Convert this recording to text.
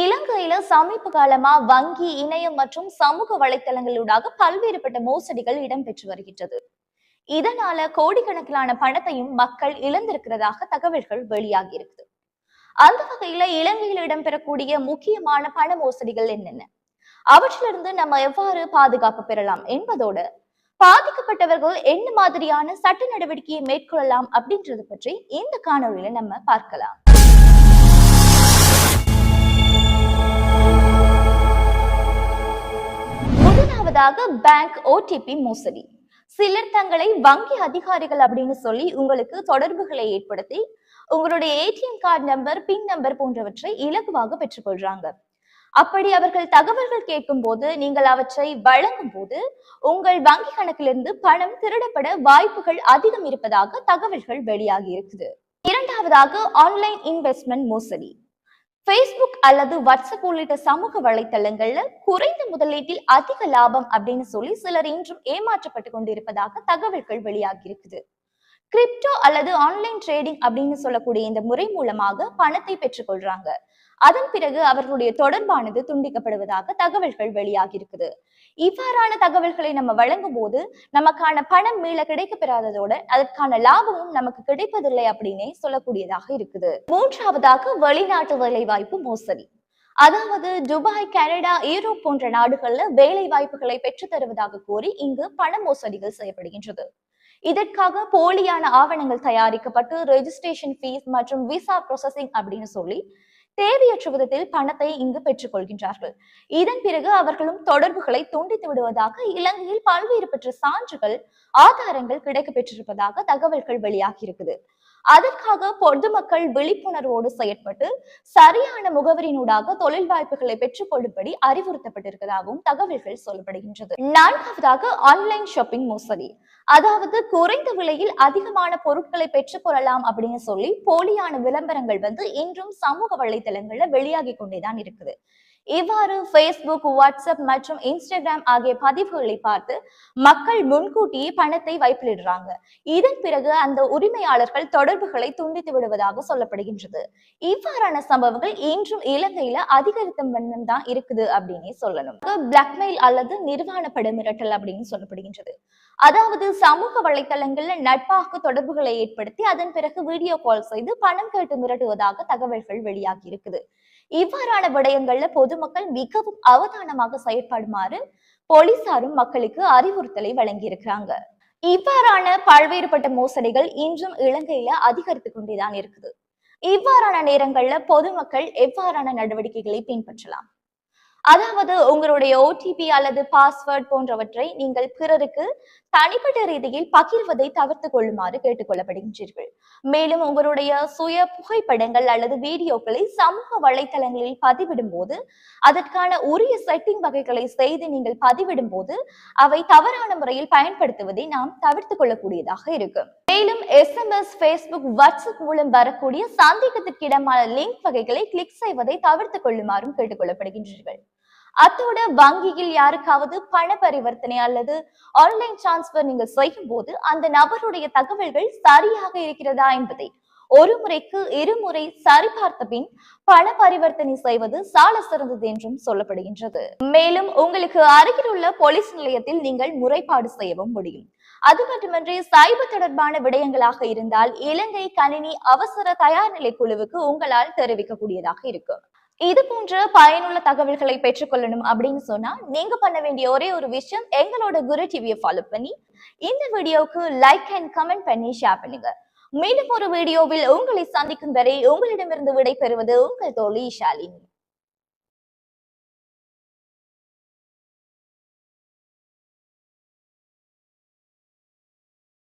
இலங்கையில சமீப காலமா வங்கி, இணையம் மற்றும் சமூக வலைத்தளங்களூடாக பல்வேறுபட்ட மோசடிகள் இடம்பெற்று வருகின்றது. இதனால கோடிக்கணக்கிலான பணத்தையும் மக்கள் இழந்திருக்கிறதாக தகவல்கள் வெளியாகி இருக்குது. அந்த வகையில இலங்கையில் இடம்பெறக்கூடிய முக்கியமான பண மோசடிகள் என்னென்ன, அவற்றிலிருந்து நம்ம எவ்வாறு பாதுகாப்பு பெறலாம் என்பதோடு பாதிக்கப்பட்டவர்கள் என்ன மாதிரியான சட்ட நடவடிக்கையை மேற்கொள்ளலாம் அப்படின்றது பற்றி இந்த காணொலியில நம்ம பார்க்கலாம். முதலாவதாக பேங்க் ஓடிபி மோசடி. சிலர் தங்களை வங்கி அதிகாரிகள் அப்படின்னு சொல்லி உங்களுக்கு தொடர்புகளை ஏற்படுத்தி உங்களுடைய ஏடிஎம் கார்டு நம்பர், பின் நம்பர் போன்றவற்றை இலகுவாக பெற்றுக்கொள்றாங்க. அப்படி அவர்கள் தகவல்கள் கேட்கும் போது நீங்கள் அவற்றை வழங்கும் போது உங்கள் வங்கி கணக்கிலிருந்து பணம் திருடப்பட வாய்ப்புகள் அதிகம் இருப்பதாக தகவல்கள் வெளியாகி இருக்குது. இரண்டாவதாக ஆன்லைன் இன்வெஸ்ட்மெண்ட் மோசடி. Facebook அல்லது வாட்ஸ்அப் உள்ளிட்ட சமூக வலைத்தளங்கள்ல குறைந்த முதலீட்டில் அதிக லாபம் அப்படின்னு சொல்லி சிலர் இன்றும் ஏமாற்றப்பட்டு கொண்டிருப்பதாக தகவல்கள் வெளியாகி இருக்குது. கிரிப்டோ அல்லது ஆன்லைன் ட்ரேடிங் அப்படின்னு சொல்லக்கூடிய இந்த முறை மூலமாக பணத்தை பெற்றுக்கொள்றாங்க. அதன் பிறகு அவர்களுடைய தொடர்பானது துண்டிக்கப்படுவதாக தகவல்கள் வெளியாகி இருக்குது. இவ்வாறான தகவல்களை நம்ம வழங்கும் போது நமக்கான பணம் மீள கிடைக்க பெறாததோட அதற்கான லாபமும் நமக்கு கிடைப்பதில்லை அப்படின்னே சொல்லக்கூடியதாக இருக்குது. மூன்றாவதாக வெளிநாட்டு வேலை வாய்ப்பு மோசடி. அதாவது துபாய், கனடா, யூரோப் போன்ற நாடுகள்ல வேலை வாய்ப்புகளை பெற்று தருவதாக கூறி இங்கு பண மோசடிகள் செய்யப்படுகின்றது. இதற்காக போலியான ஆவணங்கள் தயாரிக்கப்பட்டு ரெஜிஸ்ட்ரேஷன் ஃபீஸ் மற்றும் விசா ப்ராசஸிங் அப்படின்னு சொல்லி தேவையற்ற விதத்தில் பணத்தை இங்கு பெற்றுக் கொள்கின்றார்கள். இதன் பிறகு அவர்களும் தொடர்புகளை துண்டித்து விடுவதாக இலங்கையில் பல்வேறு பெற்ற சான்றுகள், ஆதாரங்கள் கிடைக்க பெற்றிருப்பதாக தகவல்கள் வெளியாகி இருக்குது. அதற்காக பொதுமக்கள் விழிப்புணர்வோடு செயற்பட்டு சரியான முகவரினூடாக தொழில் வாய்ப்புகளை பெற்றுக் கொள்ளும்படி அறிவுறுத்தப்பட்டிருப்பதாகவும் தகவல்கள் சொல்லப்படுகின்றது. நான்காவதாக ஆன்லைன் ஷாப்பிங் மோசடி. அதாவது குறைந்த விலையில் அதிகமான பொருட்களை பெற்றுக் கொள்ளலாம் அப்படின்னு சொல்லி போலியான விளம்பரங்கள் இன்றும் சமூக வலைத்தளங்கள்ல வெளியாகி கொண்டேதான் இருக்குது. இவ்வாறு Facebook, வாட்ஸ்அப் மற்றும் இன்ஸ்டாகிராம் ஆகிய பதிவுகளை பார்த்து மக்கள் முன்கூட்டியே பணத்தை வைப்பிலிடுறாங்க. இதன் பிறகு அந்த உரிமையாளர்கள் தொடர்புகளை துண்டித்து விடுவதாக சொல்லப்படுகின்றது. இவ்வாறான சம்பவங்கள் இன்றும் இலங்கையில அதிகரித்த வண்ணம் தான் இருக்குது அப்படின்னே சொல்லணும். பிளாக்மெயில் அல்லது நிர்வாண பட மிரட்டல் அப்படின்னு சொல்லப்படுகின்றது. அதாவது சமூக வலைத்தளங்கள்ல நட்பாக தொடர்புகளை ஏற்படுத்தி அதன் பிறகு வீடியோ கால் செய்து பணம் கேட்டு மிரட்டுவதாக தகவல்கள் வெளியாகி இருக்குது. இவ்வாறான விடயங்கள்ல பொதுமக்கள் மிகவும் அவதானமாக செயற்படுமாறு போலீசாரும் மக்களுக்கு அறிவுறுத்தலை வழங்கி இருக்கிறாங்க. இவ்வாறான பல்வேறுபட்ட மோசடிகள் இன்றும் இலங்கையில அதிகரித்து கொண்டேதான் இருக்குது. இவ்வாறான நேரங்கள்ல பொதுமக்கள் எவ்வாறான நடவடிக்கைகளை பின்பற்றலாம்? அதாவது உங்களுடைய ஓடிபி அல்லது பாஸ்வேர்ட் போன்றவற்றை நீங்கள் பிறருக்கு தனிப்பட்ட ரீதியில் பகிர்வதை தவிர்த்து கொள்ளுமாறு கேட்டுக்கொள்ளப்படுகின்றீர்கள். மேலும் உங்களுடைய சுய புகைப்படங்கள் அல்லது வீடியோக்களை சமூக வலைத்தளங்களில் பதிவிடும் போது அதற்கான உரிய செட்டிங் வகைகளை செய்து நீங்கள் பதிவிடும் போது அவை தவறான முறையில் பயன்படுத்துவதை நாம் தவிர்த்து கொள்ளக்கூடியதாக இருக்கும். மேலும் SMS, Facebook, வாட்ஸ்அப் மூலம் வரக்கூடிய சந்தேகத்திற்கிடமான லிங்க் வகைகளை கிளிக் செய்வதை தவிர்த்து கொள்ளுமாறும் கேட்டுக்கொள்ளப்படுகின்றீர்கள். அத்தோட வங்கியில் யாருக்காவது பண பரிவர்த்தனை அல்லது ஆன்லைன் டிரான்ஸ்பர் நீங்கள் செய்யும் போது அந்த நபருடைய தகவல்கள் சரியாக இருக்கிறதா என்பதை ஒரு முறைக்கு இருமுறை சரிபார்த்த பின் பண பரிவர்த்தனை செய்வது சால சிறந்தது என்றும் சொல்லப்படுகின்றது. மேலும் உங்களுக்கு அருகில் உள்ள போலீஸ் நிலையத்தில் நீங்கள் முறைப்பாடு செய்யவும் முடியும். அது மட்டுமின்றி சைபர் தொடர்பான விடயங்களாக இருந்தால் இலங்கை கணினி அவசர தயார் நிலை குழுவுக்கு உங்களால் தெரிவிக்கக்கூடியதாக இருக்கும். இது போன்ற பயனுள்ள தகவல்களை பெற்றுக்கொள்ளணும் அப்படின்னு சொன்னா நீங்க பண்ண வேண்டிய ஒரே ஒரு விஷயம், எங்களோட குரு டிவியை ஃபாலோ பண்ணி இந்த வீடியோவுக்கு லைக் அண்ட் கமெண்ட் பண்ணி ஷேர் பண்ணுங்க. மீண்டும் ஒரு வீடியோவில் உங்களை சந்திக்கும் வரை உங்களிடமிருந்து விடை பெறுவது உங்கள் தோழி ஷாலினி.